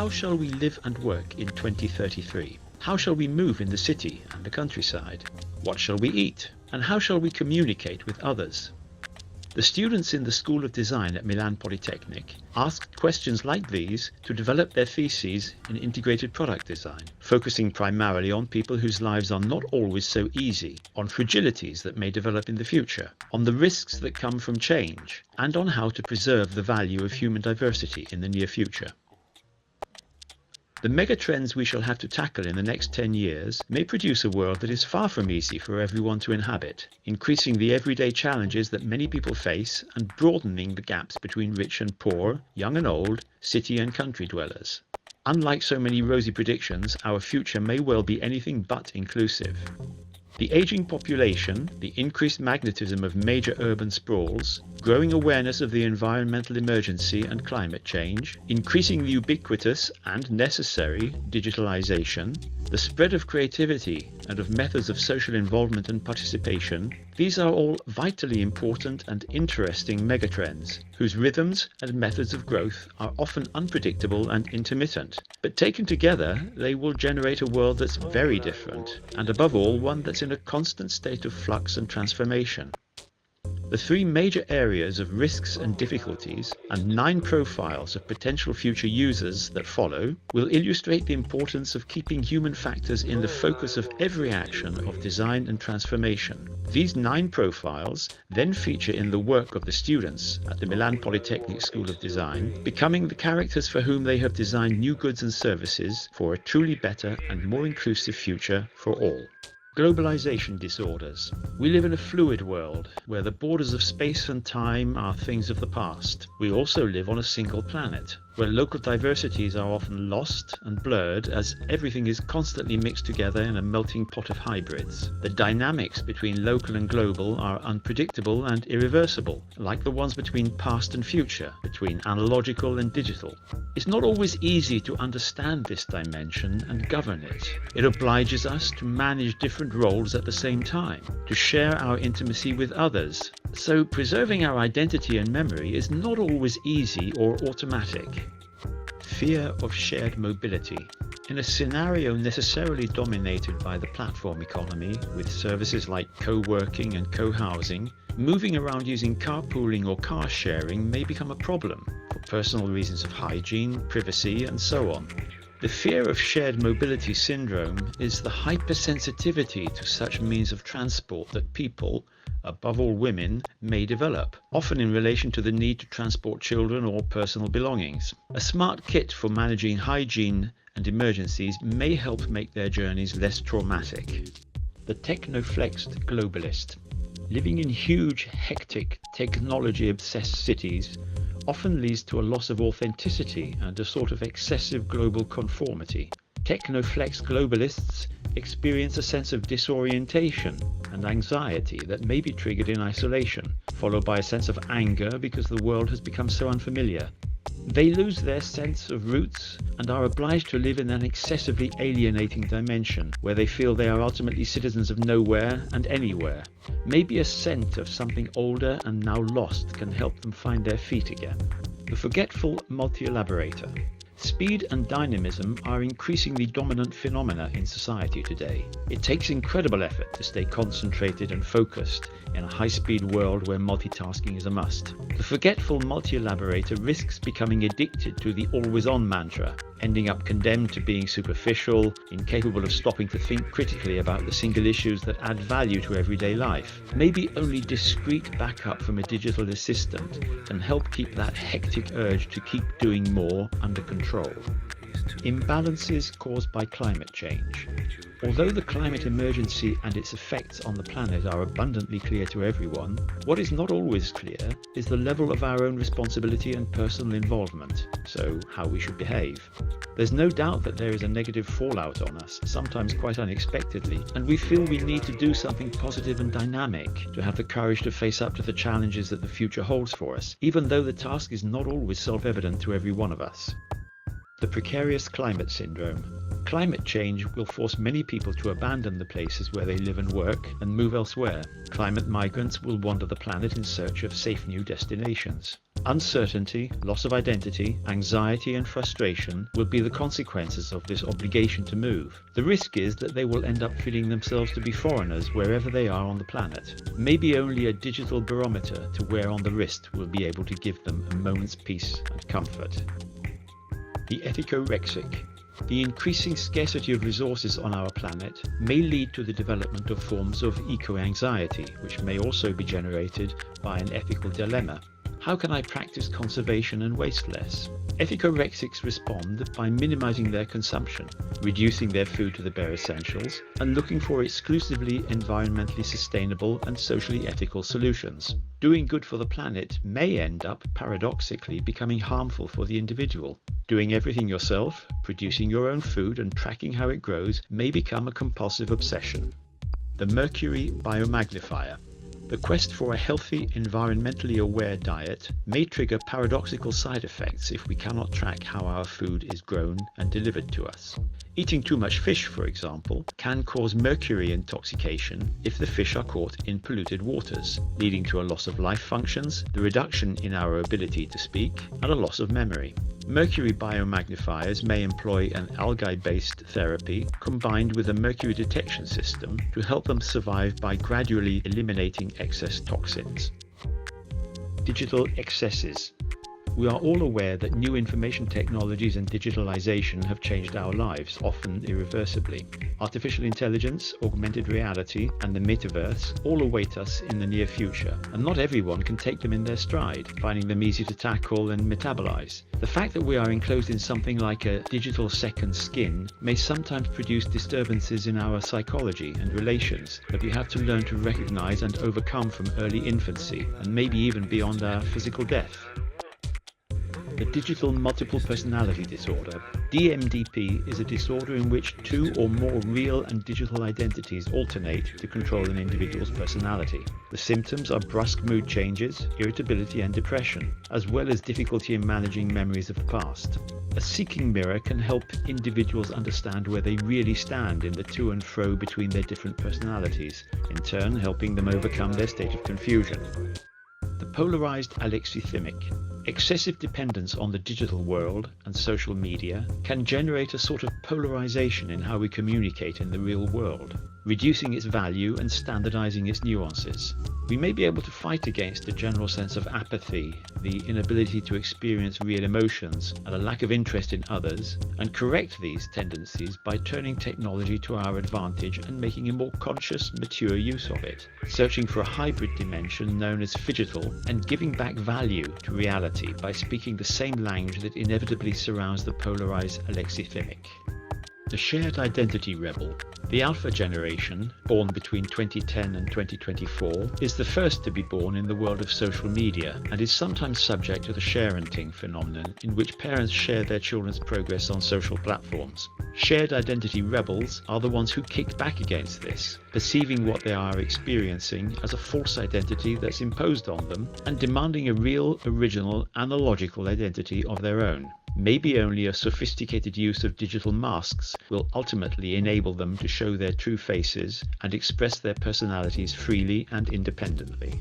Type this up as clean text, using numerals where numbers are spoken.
How shall we live and work in 2033? How shall we move in the city and the countryside? What shall we eat? And how shall we communicate with others? The students in the School of Design at Milan Politecnic asked questions like these to develop their theses in integrated product design, focusing primarily on people whose lives are not always so easy, on fragilities that may develop in the future, on the risks that come from change, and on how to preserve the value of human diversity in the near future. The megatrends we shall have to tackle in the next 10 years may produce a world that is far from easy for everyone to inhabit, increasing the everyday challenges that many people face and broadening the gaps between rich and poor, young and old, city and country dwellers. Unlike so many rosy predictions, our future may well be anything but inclusive. The aging population, the increased magnetism of major urban sprawls, growing awareness of the environmental emergency and climate change, increasingly ubiquitous and necessary digitalization, the spread of creativity and of methods of social involvement and participation, these are all vitally important and interesting megatrends, whose rhythms and methods of growth are often unpredictable and intermittent. But taken together, they will generate a world that's very different, and above all, one that's in a constant state of flux and transformation. The three major areas of risks and difficulties and 9 profiles of potential future users that follow will illustrate the importance of keeping human factors in the focus of every action of design and transformation. These 9 profiles then feature in the work of the students at the Milan Politecnic School of Design, becoming the characters for whom they have designed new goods and services for a truly better and more inclusive future for all. Globalization disorders. We live in a fluid world where the borders of space and time are things of the past. We also live on a single planet where local diversities are often lost and blurred as everything is constantly mixed together in a melting pot of hybrids. The dynamics between local and global are unpredictable and irreversible, like the ones between past and future, between analogical and digital. It's not always easy to understand this dimension and govern it. It obliges us to manage different roles at the same time, to share our intimacy with others. So preserving our identity and memory is not always easy or automatic. Fear of shared mobility. In a scenario necessarily dominated by the platform economy, with services like co-working and co-housing, moving around using carpooling or car sharing may become a problem for personal reasons of hygiene, privacy, and so on. The fear of shared mobility syndrome is the hypersensitivity to such means of transport that people, above all women, may develop, often in relation to the need to transport children or personal belongings. A smart kit for managing hygiene and emergencies may help make their journeys less traumatic. The technoflexed globalist. Living in huge, hectic, technology-obsessed cities often leads to a loss of authenticity and a sort of excessive global conformity. Technoflex globalists experience a sense of disorientation and anxiety that may be triggered in isolation, followed by a sense of anger because the world has become so unfamiliar. They lose their sense of roots and are obliged to live in an excessively alienating dimension where they feel they are ultimately citizens of nowhere and anywhere. Maybe a scent of something older and now lost can help them find their feet again. The forgetful multi-elaborator. Speed and dynamism are increasingly dominant phenomena in society today. It takes incredible effort to stay concentrated and focused in a high-speed world where multitasking is a must. The forgetful multi-elaborator risks becoming addicted to the always-on mantra, ending up condemned to being superficial, incapable of stopping to think critically about the single issues that add value to everyday life. Maybe only discreet backup from a digital assistant can help keep that hectic urge to keep doing more under control. Imbalances caused by climate change. Although the climate emergency and its effects on the planet are abundantly clear to everyone, what is not always clear is the level of our own responsibility and personal involvement, so how we should behave. There's no doubt that there is a negative fallout on us, sometimes quite unexpectedly, and we feel we need to do something positive and dynamic to have the courage to face up to the challenges that the future holds for us, even though the task is not always self-evident to every one of us. The precarious climate syndrome. Climate change will force many people to abandon the places where they live and work and move elsewhere. Climate migrants will wander the planet in search of safe new destinations. Uncertainty, loss of identity, anxiety and frustration will be the consequences of this obligation to move. The risk is that they will end up feeling themselves to be foreigners wherever they are on the planet. Maybe only a digital barometer to wear on the wrist will be able to give them a moment's peace and comfort. The ethicorexic. The increasing scarcity of resources on our planet may lead to the development of forms of eco-anxiety, which may also be generated by an ethical dilemma. How can I practice conservation and waste less? Ethicorexics respond by minimizing their consumption, reducing their food to the bare essentials, and looking for exclusively environmentally sustainable and socially ethical solutions. Doing good for the planet may end up, paradoxically, becoming harmful for the individual. Doing everything yourself, producing your own food and tracking how it grows may become a compulsive obsession. The mercury biomagnifier. The quest for a healthy, environmentally aware diet may trigger paradoxical side effects if we cannot track how our food is grown and delivered to us. Eating too much fish, for example, can cause mercury intoxication if the fish are caught in polluted waters, leading to a loss of life functions, the reduction in our ability to speak, and a loss of memory. Mercury biomagnifiers may employ an algae-based therapy combined with a mercury detection system to help them survive by gradually eliminating excess toxins. Digital excesses. We are all aware that new information technologies and digitalization have changed our lives, often irreversibly. Artificial intelligence, augmented reality, and the metaverse all await us in the near future, and not everyone can take them in their stride, finding them easy to tackle and metabolize. The fact that we are enclosed in something like a digital second skin may sometimes produce disturbances in our psychology and relations that we have to learn to recognize and overcome from early infancy, and maybe even beyond our physical death. The digital multiple personality disorder. DMDP is a disorder in which two or more real and digital identities alternate to control an individual's personality. The symptoms are brusque mood changes, irritability and depression, as well as difficulty in managing memories of the past. A seeking mirror can help individuals understand where they really stand in the to and fro between their different personalities, in turn helping them overcome their state of confusion. The polarized alexithymic. Excessive dependence on the digital world and social media can generate a sort of polarization in how we communicate in the real world, reducing its value and standardizing its nuances. We may be able to fight against a general sense of apathy, the inability to experience real emotions, and a lack of interest in others, and correct these tendencies by turning technology to our advantage and making a more conscious, mature use of it, searching for a hybrid dimension known as phygital, and giving back value to reality by speaking the same language that inevitably surrounds the polarized alexithymic. The shared identity rebel. The alpha generation, born between 2010 and 2024, is the first to be born in the world of social media and is sometimes subject to the sharenting phenomenon in which parents share their children's progress on social platforms. Shared identity rebels are the ones who kick back against this, perceiving what they are experiencing as a false identity that's imposed on them and demanding a real, original, analogical identity of their own. Maybe only a sophisticated use of digital masks will ultimately enable them to show their true faces and express their personalities freely and independently.